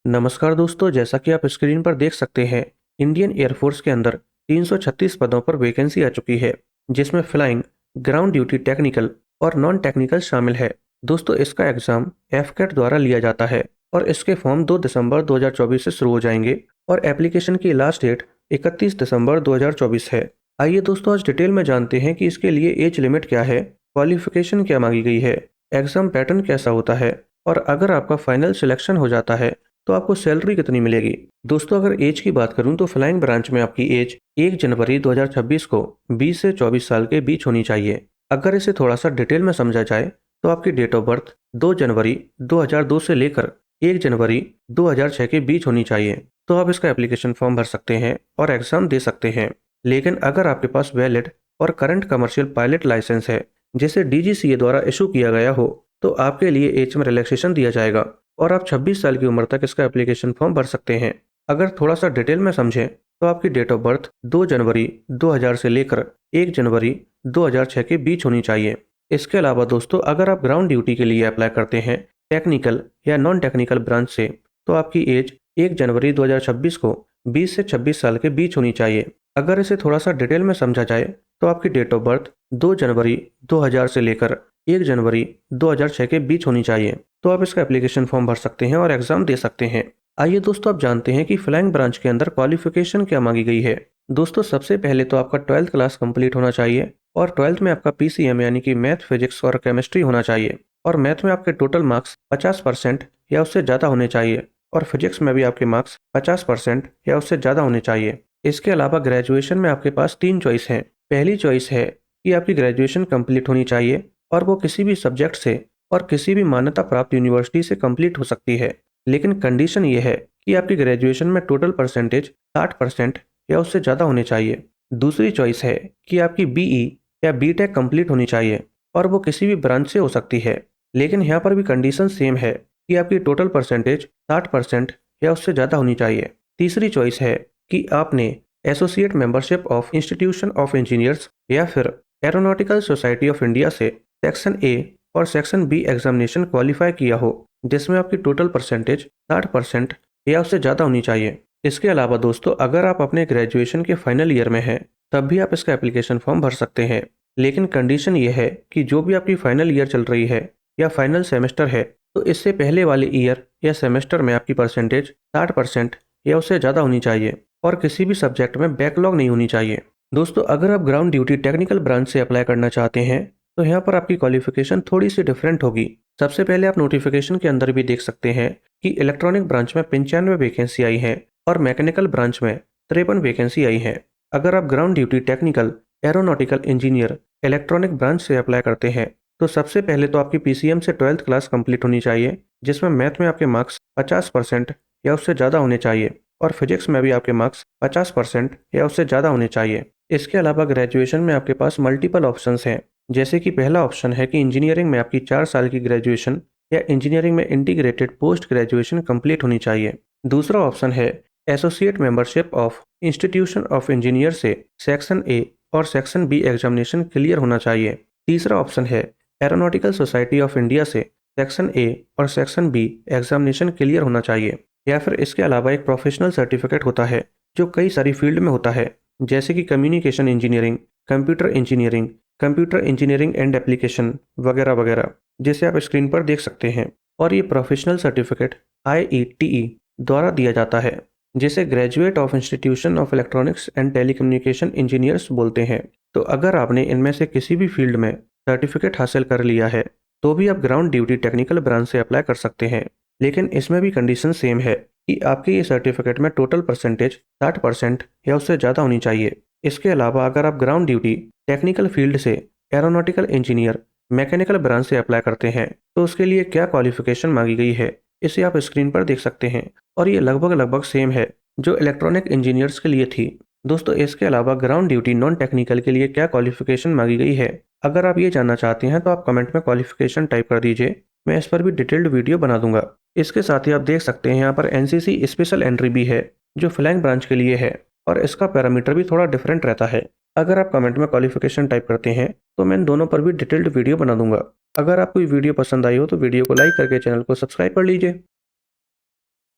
नमस्कार दोस्तों, जैसा कि आप स्क्रीन पर देख सकते हैं, इंडियन एयरफोर्स के अंदर 336 पदों पर वैकेंसी आ चुकी है, जिसमें फ्लाइंग, ग्राउंड ड्यूटी टेक्निकल और नॉन टेक्निकल शामिल है। दोस्तों, इसका एग्जाम एफकेट द्वारा लिया जाता है और इसके फॉर्म 2 दिसंबर 2024 से शुरू हो जाएंगे और एप्लीकेशन की लास्ट डेट 31 दिसंबर 2024 है। आइए दोस्तों, आज डिटेल में जानते हैं कि इसके लिए एज लिमिट क्या है, क्वालिफिकेशन क्या मांगी गई है, एग्जाम पैटर्न कैसा होता है और अगर आपका फाइनल सिलेक्शन हो जाता है तो आपको सैलरी कितनी मिलेगी। दोस्तों, अगर एज की बात करूं तो फ्लाइंग ब्रांच में आपकी एज 1 जनवरी 2026 को 20 से 24 साल के बीच होनी चाहिए। अगर इसे थोड़ा सा डिटेल में समझा जाए तो आपकी डेट ऑफ बर्थ 2 जनवरी 2002 से लेकर 1 जनवरी 2006 के बीच होनी चाहिए, तो आप इसका एप्लीकेशन फॉर्म भर सकते हैं और एग्जाम दे सकते हैं। लेकिन अगर आपके पास वैलिड और करंट कमर्शियल पायलट लाइसेंस है, जिसे डीजीसीए द्वारा इशू किया गया हो, तो आपके लिए एज में रिलैक्सेशन दिया जाएगा और आप 26 साल की उम्र तक इसका एप्लीकेशन फॉर्म भर सकते हैं। अगर थोड़ा सा डिटेल में समझें तो आपकी डेट ऑफ बर्थ 2 जनवरी 2000 से लेकर 1 जनवरी 2006 के बीच होनी चाहिए। इसके अलावा दोस्तों, अगर आप ग्राउंड ड्यूटी के लिए अप्लाई करते हैं टेक्निकल या नॉन टेक्निकल ब्रांच से, तो आपकी एज 1 जनवरी 2026 को 20 से 26 साल के बीच होनी चाहिए। अगर इसे थोड़ा सा डिटेल में समझा जाए तो आपकी डेट ऑफ बर्थ 2 जनवरी 2000 से लेकर 1 जनवरी 2006 के बीच होनी चाहिए, तो आप इसका एप्लीकेशन फॉर्म भर सकते हैं और एग्जाम दे सकते हैं। आइए दोस्तों, आप जानते हैं कि फ्लाइंग ब्रांच के अंदर क्वालिफिकेशन क्या मांगी गई है। दोस्तों, सबसे पहले तो आपका 12th क्लास कंप्लीट होना चाहिए और 12th में आपका पीसीएम यानी कि मैथ, फिजिक्स और केमिस्ट्री होना चाहिए और मैथ में आपके टोटल मार्क्स 50% या उससे ज़्यादा होने चाहिए और फिजिक्स में भी आपके मार्क्स 50% या उससे ज़्यादा होने चाहिए। इसके अलावा ग्रेजुएशन में आपके पास 3 चॉइस हैं। पहली चॉइस है कि आपकी ग्रेजुएशन कंप्लीट होनी चाहिए और वो किसी भी सब्जेक्ट से और किसी भी मान्यता प्राप्त यूनिवर्सिटी से कंप्लीट हो सकती है, लेकिन कंडीशन ये है कि आपकी ग्रेजुएशन में टोटल परसेंटेज 60% या उससे ज़्यादा होने चाहिए। दूसरी चॉइस है कि आपकी बीई या बीटेक कंप्लीट होनी चाहिए और वो किसी भी ब्रांच से हो सकती है, लेकिन यहाँ पर भी कंडीशन सेम है कि आपकी टोटल परसेंटेज 60% या उससे ज़्यादा होनी चाहिए। तीसरी चॉइस है कि आपने associate membership of institution of engineers या फिर एरोनॉटिकल सोसाइटी ऑफ इंडिया से सेक्शन ए और सेक्शन बी एग्जामिनेशन क्वालिफाई किया हो, जिसमें आपकी टोटल परसेंटेज 60% या उससे ज़्यादा होनी चाहिए। इसके अलावा दोस्तों, अगर आप अपने ग्रेजुएशन के फाइनल ईयर में हैं, तब भी आप इसका एप्लीकेशन फॉर्म भर सकते हैं, लेकिन कंडीशन ये है कि जो भी आपकी फाइनल ईयर चल रही है या फाइनल सेमेस्टर है, तो इससे पहले वाले ईयर या सेमेस्टर में आपकी परसेंटेज 60% या उससे ज़्यादा होनी चाहिए और किसी भी सब्जेक्ट में बैकलॉग नहीं होनी चाहिए। दोस्तों, अगर आप ग्राउंड ड्यूटी टेक्निकल ब्रांच से अप्लाई करना चाहते हैं तो यहाँ पर आपकी क्वालिफिकेशन थोड़ी सी डिफरेंट होगी। सबसे पहले आप नोटिफिकेशन के अंदर भी देख सकते हैं कि इलेक्ट्रॉनिक ब्रांच में 95 वैकेंसी आई है और मैकेनिकल ब्रांच में 53 वैकेंसी आई है। अगर आप ground duty technical, aeronautical engineer, electronic branch से अप्लाई करते हैं तो सबसे पहले तो आपकी पीसीएम से 12th क्लास कंप्लीट होनी चाहिए, जिसमें मैथ में आपके मार्क्स 50% या उससे ज़्यादा होने चाहिए और फिजिक्स में भी आपके मार्क्स 50% या उससे ज़्यादा होने चाहिए। इसके अलावा ग्रेजुएशन में आपके पास मल्टीपल ऑप्शंस हैं, जैसे कि पहला ऑप्शन है कि इंजीनियरिंग में आपकी 4 साल की ग्रेजुएशन या इंजीनियरिंग में इंटीग्रेटेड पोस्ट ग्रेजुएशन कंप्लीट होनी चाहिए। दूसरा ऑप्शन है associate membership of institution of engineer से सेक्शन ए और सेक्शन बी एग्जामिनेशन क्लियर होना चाहिए। तीसरा ऑप्शन है एरोनॉटिकल सोसाइटी ऑफ इंडिया से सेक्शन ए और सेक्शन बी एग्जामिनेशन क्लियर होना चाहिए। या फिर इसके अलावा एक प्रोफेशनल सर्टिफिकेट होता है जो कई सारी फील्ड में होता है, जैसे कि communication engineering, computer engineering and application वगैरह वगैरह, जिसे आप स्क्रीन पर देख सकते हैं। और ये प्रोफेशनल सर्टिफिकेट IETE द्वारा दिया जाता है, जिसे graduate of institution of electronics and telecommunication engineers बोलते हैं। तो अगर आपने इनमें से किसी भी फील्ड में सर्टिफिकेट हासिल कर लिया है तो भी आप ग्राउंड ड्यूटी टेक्निकल ब्रांच से अप्लाई कर सकते हैं, लेकिन इसमें भी कंडीशन सेम है कि आपके ये सर्टिफिकेट में टोटल परसेंटेज 60% या उससे ज़्यादा होनी चाहिए। इसके अलावा अगर आप ग्राउंड ड्यूटी टेक्निकल फील्ड से एरोनॉटिकल इंजीनियर, मैकेनिकल ब्रांच से अप्लाई करते हैं तो उसके लिए क्या क्वालिफिकेशन मांगी गई है, इसे आप स्क्रीन पर देख सकते हैं और ये लगभग सेम है जो इलेक्ट्रॉनिक इंजीनियर्स के लिए थी। दोस्तों, इसके अलावा ग्राउंड ड्यूटी नॉन टेक्निकल के लिए क्या क्वालिफिकेशन मांगी गई है, अगर आप ये जानना चाहते हैं तो आप कमेंट में क्वालिफिकेशन टाइप कर दीजिए, मैं इस पर भी डिटेल्ड वीडियो बना दूंगा। इसके साथ ही आप देख सकते हैं यहाँ पर एनसीसी स्पेशल एंट्री भी है जो फ्लाइंग ब्रांच के लिए है और इसका पैरामीटर भी थोड़ा डिफरेंट रहता है। अगर आप कमेंट में क्वालिफिकेशन टाइप करते हैं तो मैं इन दोनों पर भी डिटेल्ड वीडियो बना दूंगा। अगर आपको ये वीडियो पसंद आई हो तो वीडियो को लाइक करके चैनल को सब्सक्राइब कर लीजिए।